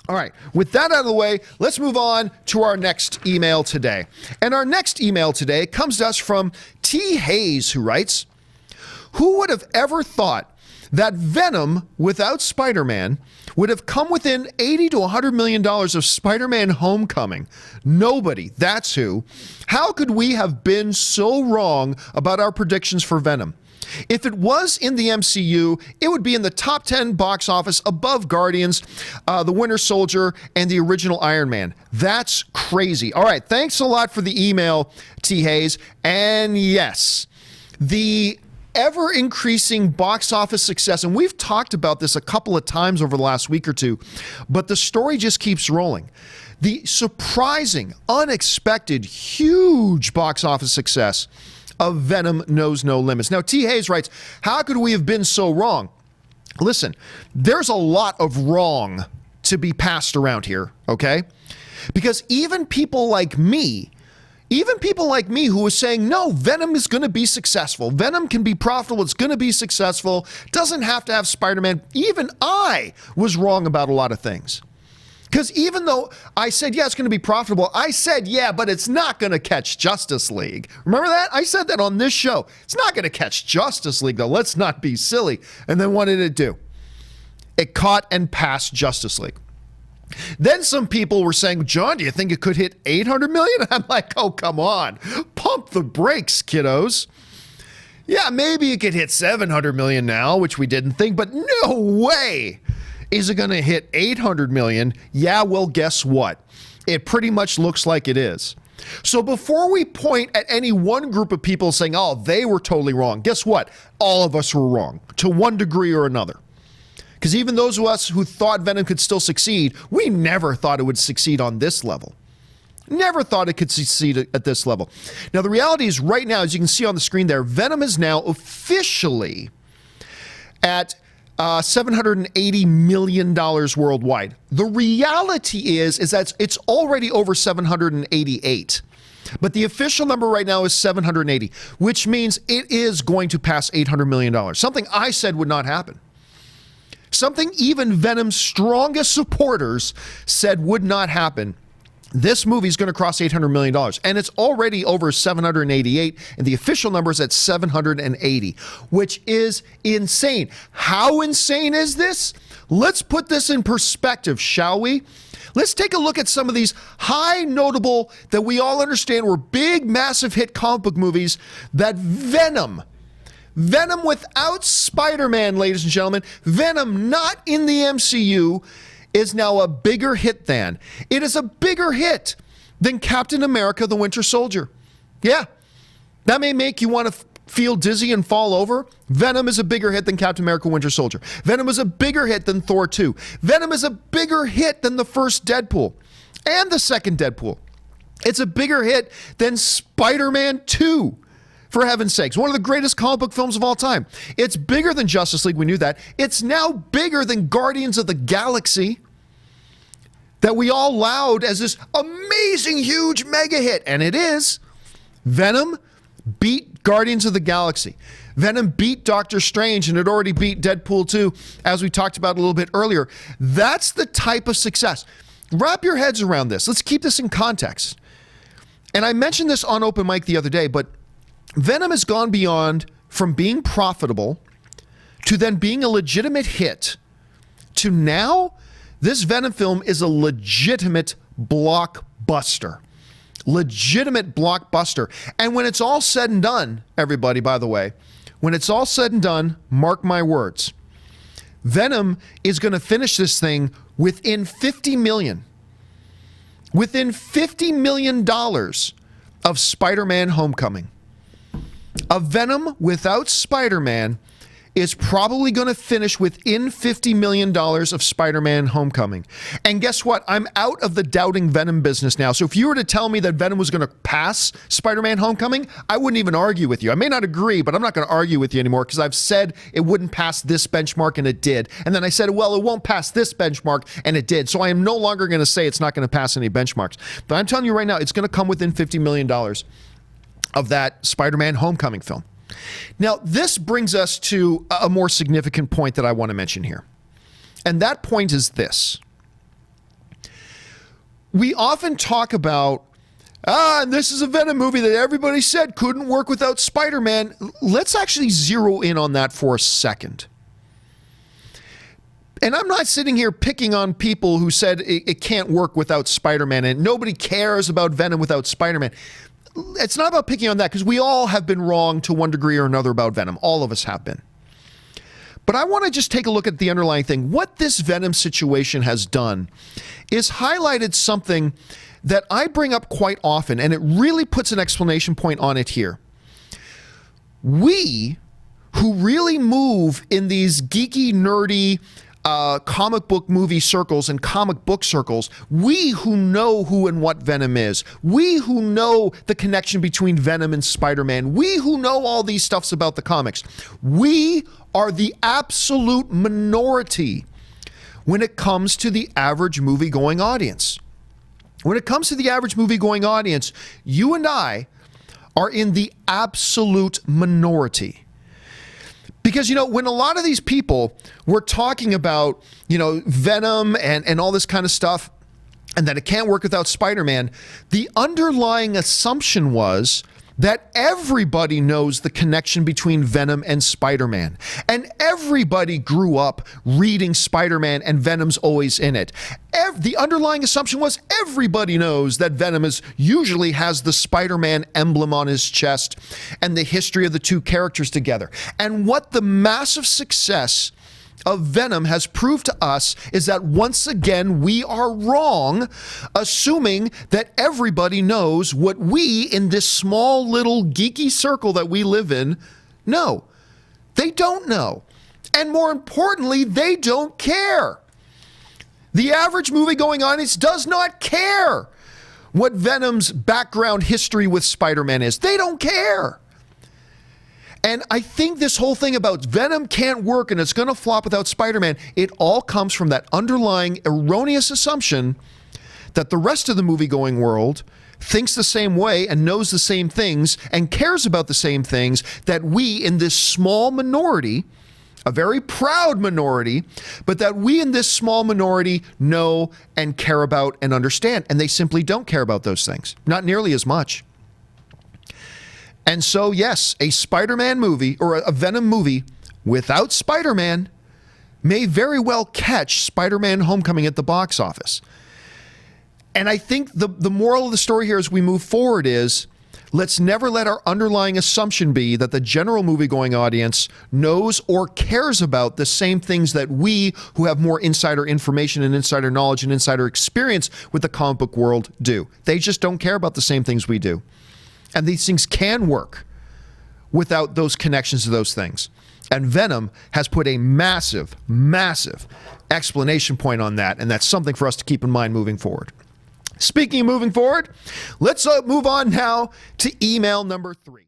All right, with that out of the way, let's move on to our next email today. And our next email today comes to us from T. Hayes, who writes, "Who would have ever thought that Venom without Spider-Man would have come within $80 to $100 million of Spider-Man Homecoming? Nobody, that's who. How could we have been so wrong about our predictions for Venom? If it was in the MCU, it would be in the top 10 box office above Guardians, the Winter Soldier, and the original Iron Man. That's crazy." All right, thanks a lot for the email, T. Hayes. And yes, the ever-increasing box office success, and we've talked about this a couple of times over the last week or two, but the story just keeps rolling. The surprising, unexpected, huge box office success of Venom knows no limits. Now, T. Hayes writes, "How could we have been so wrong?" Listen, there's a lot of wrong to be passed around here, okay? Because even people like me who was saying, no, Venom is going to be successful. Venom can be profitable. It's going to be successful. Doesn't have to have Spider-Man. Even I was wrong about a lot of things. Because even though I said, yeah, it's going to be profitable, I said, yeah, but it's not going to catch Justice League. Remember that? I said that on this show. It's not going to catch Justice League, though. Let's not be silly. And then what did it do? It caught and passed Justice League. Then some people were saying, John, do you think it could hit 800 million? I'm like, oh, come on. Pump the brakes, kiddos. Yeah, maybe it could hit 700 million now, which we didn't think, but no way. Is it going to hit 800 million? Yeah, well, guess what? It pretty much looks like it is. So before we point at any one group of people saying, oh, they were totally wrong, guess what? All of us were wrong to one degree or another. Because even those of us who thought Venom could still succeed, we never thought it would succeed on this level. Never thought it could succeed at this level. Now, the reality is right now, as you can see on the screen there, Venom is now officially at $780 million worldwide. The reality is that it's already over 788. But the official number right now is 780, which means it is going to pass $800 million. Something I said would not happen. Something even Venom's strongest supporters said would not happen. This movie is going to cross $800 million, and it's already over 788, and the official number is at 780, which is insane. How insane is this? Let's put this in perspective, shall we? Let's take a look at some of these high notable, that we all understand were big, massive hit comic book movies that Venom without Spider-Man, ladies and gentlemen, Venom not in the MCU, is now a bigger hit than. It is a bigger hit than Captain America, the Winter Soldier. Yeah, that may make you want to feel dizzy and fall over. Venom is a bigger hit than Captain America, Winter Soldier. Venom is a bigger hit than Thor 2. Venom is a bigger hit than the first Deadpool and the second Deadpool. It's a bigger hit than Spider-Man 2. For heaven's sakes, one of the greatest comic book films of all time. It's bigger than Justice League, we knew that. It's now bigger than Guardians of the Galaxy, that we all laud as this amazing, huge mega hit. And it is. Venom beat Guardians of the Galaxy. Venom beat Doctor Strange, and it already beat Deadpool 2, as we talked about a little bit earlier. That's the type of success. Wrap your heads around this. Let's keep this in context. And I mentioned this on Open Mic the other day, but Venom has gone beyond from being profitable to then being a legitimate hit to now this Venom film is a legitimate blockbuster. Legitimate blockbuster. And when it's all said and done, everybody, by the way, when it's all said and done, mark my words, Venom is going to finish this thing within $50 million. Within $50 million of Spider-Man Homecoming. A Venom without Spider-Man is probably going to finish within $50 million of Spider-Man Homecoming. And guess what? I'm out of the doubting Venom business now. So if you were to tell me that Venom was going to pass Spider-Man Homecoming, I wouldn't even argue with you. I may not agree, but I'm not going to argue with you anymore because I've said it wouldn't pass this benchmark and it did. And then I said, well, it won't pass this benchmark and it did. So I am no longer going to say it's not going to pass any benchmarks. But I'm telling you right now, it's going to come within $50 million of that Spider-Man Homecoming film. Now, this brings us to a more significant point that I want to mention here. And that point is this. we often talk about, and this is a Venom movie that everybody said couldn't work without Spider-Man. Let's actually zero in on that for a second. And I'm not sitting here picking on people who said it can't work without Spider-Man and nobody cares about Venom without Spider-Man. It's not about picking on that, because we all have been wrong to one degree or another about Venom. All of us have been. But I want to just take a look at the underlying thing. What this Venom situation has done is highlighted something that I bring up quite often, and it really puts an exclamation point on it here. We who really move in these geeky, nerdy, comic book movie circles and comic book circles, we who know who and what Venom is, we who know the connection between Venom and Spider-Man, we who know all these stuffs about the comics, we are the absolute minority when it comes to the average movie-going audience. When it comes to the average movie-going audience, you and I are in the absolute minority. Because, you know, when a lot of these people were talking about, you know, Venom and all this kind of stuff, and that it can't work without Spider-Man, the underlying assumption was that everybody knows the connection between Venom and Spider-Man. And everybody grew up reading Spider-Man, and Venom's always in it. The underlying assumption was everybody knows that Venom usually has the Spider-Man emblem on his chest and the history of the two characters together. And what the massive success of Venom has proved to us is that once again we are wrong, assuming that everybody knows what we in this small little geeky circle that we live in know. They don't know. And more importantly, they don't care. The average movie-going audience does not care what Venom's background history with Spider-Man is. They don't care. And I think this whole thing about Venom can't work and it's going to flop without Spider-Man, it all comes from that underlying erroneous assumption that the rest of the movie-going world thinks the same way and knows the same things and cares about the same things that we in this small minority, a very proud minority, but that we in this small minority know and care about and understand. And they simply don't care about those things, not nearly as much. And so, yes, a Spider-Man movie or a Venom movie without Spider-Man may very well catch Spider-Man Homecoming at the box office. And I think the moral of the story here as we move forward is, let's never let our underlying assumption be that the general movie-going audience knows or cares about the same things that we who have more insider information and insider knowledge and insider experience with the comic book world do. They just don't care about the same things we do. And these things can work without those connections to those things. And Venom has put a massive, massive explanation point on that, and that's something for us to keep in mind moving forward. Speaking of moving forward, let's move on now to email number 3.